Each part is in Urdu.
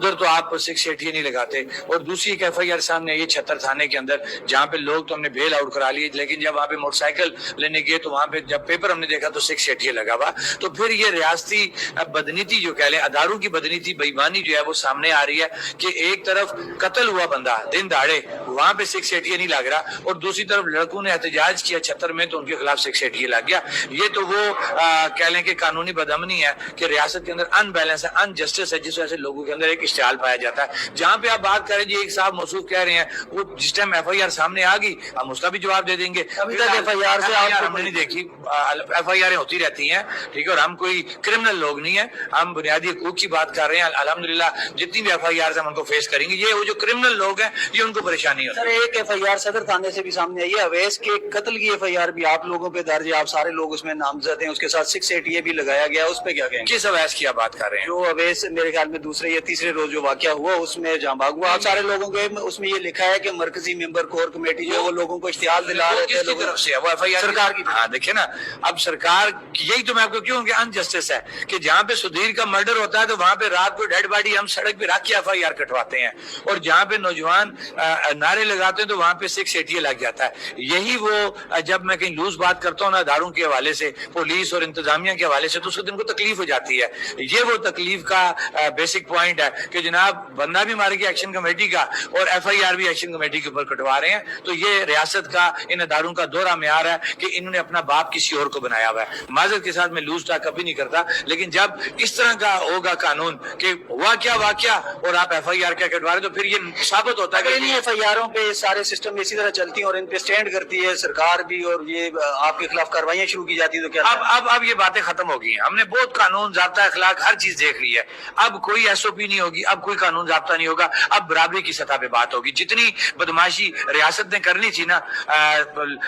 ادھر تو آپ 680 نہیں لگاتے. اور دوسری ایک FIR سامنے آئی ہے چھتر تھانے کے اندر جہاں پہ لوگ تو ہم نے بیل آؤٹ کرا لیے, لیکن جب وہاں پہ موٹر سائیکل لینے گئے تو وہاں پہ جب پیپر ہم نے دیکھا تو 680 لگا ہوا. تو پھر یہ ریاستی بدنیتی جو کہہ لیں, اداروں کی بدنیتی بےایمانی جو ہے وہ سامنے آ رہی ہے کہ ایک طرف قتل ہوا بندہ دن دہاڑے وہاں پہ 680 نہیں لگ رہا, اور دوسری طرف لڑکوں نے احتجاج کیا چھتر میں تو ان کے خلاف 680 لگ گیا. یہ تو وہ کہہ لیں کہ قانونی بدامنی ہے کہ ریاست کے اندر ان بیلنس ہے, ان جسٹس ہے, جس وجہ سے لوگوں کے اندر ایک اشتعال پایا جاتا ہے. جہاں پہ آپ بات کریں جی ایک صاحب موصوف کہہ رہے ہیں وہ جس ٹائم FIR سامنے آ گئی ہم اس کا بھی جواب دے دیں گے. ابھی تک FIR سے ہم نے نہیں دیکھی, FIR ہوتی رہتی ہیں ٹھیک ہے, اور ہم کوئی کرمنل لوگ نہیں ہیں, ہم بنیادی حقوق کی بات کر رہے ہیں. الحمدللہ جتنی بھی FIR ہم ان کو فیس کریں گے. یہ وہ جو کرمنل لوگ ہیں یہ ان کو پریشانی ہوتی ہے. ایک FIR صدر تھانے سے بھی سامنے آئی ہے, اویس کے قتل کی FIR بھی آپ لوگوں پہ درج ہے, آپ سارے لوگ اس میں نامزد ہیں, اس کے ساتھ 680 بھی لگایا گیا, اس پہ کیا کہیں گے؟ کس اویس کی آپ بات کر رہے ہیں؟ جو اویس میرے خیال میں دوسرے یا تیسرے روز جو واقعہ ہوا اس میں جہاں بھاگ ہوا, آپ سارے لوگوں کے اس میں یہ لکھا ہے کہ مرکزی ممبر کور کمیٹی جو ہے وہ لوگوں کو اشتعال دلا رہے تھے. کس کی طرف سے وہ FIR سرکار کی. ہاں دیکھیں نا, اب سرکار یہی تو میں آپ کو کیوں کہ انجسٹس ہے کہ جہاں پہ سدھیر کا مرڈر ہوتا ہے تو وہاں پہ رات کو ڈیڈ باڈی ہم سڑک پہ رکھ کے FIR کٹواتے ہیں, اور جہاں پہ نوجوان نعرے لگاتے ہیں تو وہاں پہ 680 لگ جاتا ہے. یہی وہ جب میں کہیں لوز بات کرتا ہوں نا اداروں کے حوالے سے, پولیس اور انتظامیہ کے حوالے سے, تو اس وقت ان کو تکلیف ہو جاتی ہے. یہ وہ تکلیف کا بیسک پوائنٹ ہے کہ جناب بندہ بھی مارے گیا ایکشن کمیٹی کا اور FIR بھی ایکشن کمیٹی کے اوپر کٹوا رہے ہیں. تو یہ ریاست کا ان اداروں کا دوہرا معیار ہے کہ انہوں نے اپنا باپ کسی اور کو بنایا ہوا ہے. معذرت کے ساتھ میں لوز ٹاک کبھی نہیں کرتا, لیکن جب اس طرح کا ہوگا قانون کہ واقعہ اور آپ FIR کیا کٹوا رہے تو پھر یہ ثابت ہوتا ہے کہ ان FIRوں پہ سارے سسٹم اسی طرح چلتی ہیں اور ان پہ سٹینڈ کرتی ہے سرکار بھی, اور یہ آپ کے خلاف کاروائیاں شروع کی جاتی ہے. تو کیا اب یہ باتیں ختم ہو گئی ہیں, ہم نے بہت قانون ضابطہ اخلاق ہر چیز دیکھ لی ہے. اب کوئی SOP نہیں ہوگی, اب کوئی قانون ضابطہ نہیں ہوگا, اب برابری کی سطح پہ بات ہوگی. جتنی بدماشی ریاست نے کرنی تھی نا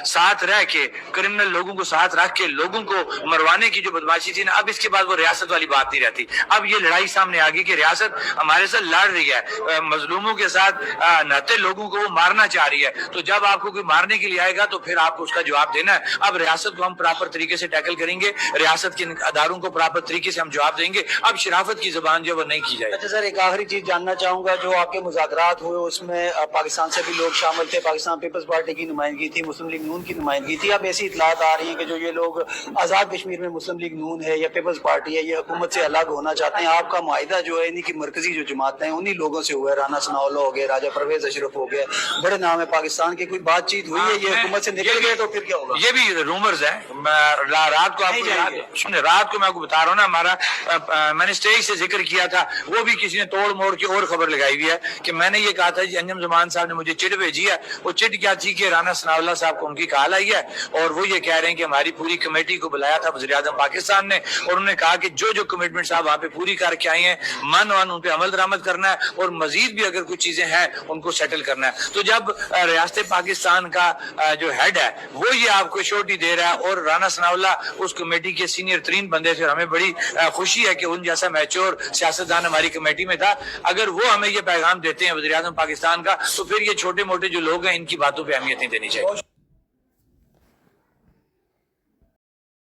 ساتھ رہ کے, کرمنل لوگوں کو ساتھ رکھ کے لوگوں کو مروانے کی جو بدماشی تھی نا, اب اس کے بعد وہ ریاست والی بات نہیں رہتی. اب یہ لڑائی سامنے آ گئی کہ ریاست ہمارے ساتھ لڑ رہی ہے, مظلوموں کے ساتھ نہتے لوگوں کو وہ مارنا چاہ رہی ہے. تو جب آپ کو کوئی مارنے کے لیے آئے گا تو پھر آپ کو اس کا جواب دینا ہے. اب ریاست کو ہم پراپر طریقے سے ٹیکل کریں گے, ریاست کے اداروں کو پراپر طریقے سے ہم جواب دیں گے. اب شرافت کی زبان جو وہ نہیں کی جائے. اچھا سر, ایک آخری چیز جاننا چاہوں گا, جو آپ کے مذاکرات ہوئے اس میں پاکستان سے بھی لوگ شامل تھے, پاکستان پیپلز پارٹی کی نمائندگی تھی, مسلم لیگ نون کی نمائندگی تھی. اب ایسی اطلاعات آ رہی ہیں کہ جو یہ لوگ آزاد کشمیر میں مسلم لیگ نون ہے یا پیپلز پارٹی ہے یہ حکومت سے الگ ہونا چاہتے ہیں. آپ کا معاہدہ جو ہے انہی کی مرکزی جو جماعتیں ہیں انہی لوگوں سے ہوا ہے, رانا ثناءاللہ ہو گئے, راجہ پرویز اشرف ہو گئے, بڑے نام ہے پاکستان کی, کوئی بات چیت ہوئی ہے یہ حکومت سے نکل گئے تو پھر کیا ہوگا؟ یہ بھی رومرز ہیں. رات کو میں آپ کو بتا رہا ہوں نا, ہمارا میں نے اسٹیج سے ذکر کیا تھا, وہ بھی کسی نے توڑ موڑ کے اور خبر لگائی ہوئی ہے کہ میں نے یہ کہا تھا جی انجم زمان صاحب نے مجھے چٹ بھیجی ہے. وہ چٹ کیا تھی کہ رانا ثناءاللہ صاحب کو ان کی کال آئی ہے اور وہ یہ کہہ رہے ہیں کہ ہماری پوری کمیٹی کو بلایا تھا وزیر اعظم پاکستان نے, اور انہوں نے کہا کہ جو کمٹمنٹ صاحب وہاں پہ پوری کر کے آئے ہیں ان پہ عمل درآمد کرنا ہے, اور مزید بھی اگر کچھ چیزیں ہیں ان کو سیٹل کرنا ہے. تو جب ریاست پاکستان کا جو ہیڈ ہے وہ یہ آپ کو شورٹی دے رہا ہے, اور رانا ثناءاللہ اس کمیٹی کے سینئر ترین بندے تھے, اور ہمیں بڑی خوشی ہے کہ ان جیسا میچور سیاستدان ہماری کمیٹی میں تھا. اگر وہ ہمیں یہ پیغام دیتے ہیں وزیر اعظم پاکستان کا, تو پھر یہ چھوٹے موٹے جو لوگ ہیں ان کی باتوں پہ اہمیت نہیں دینی چاہیے.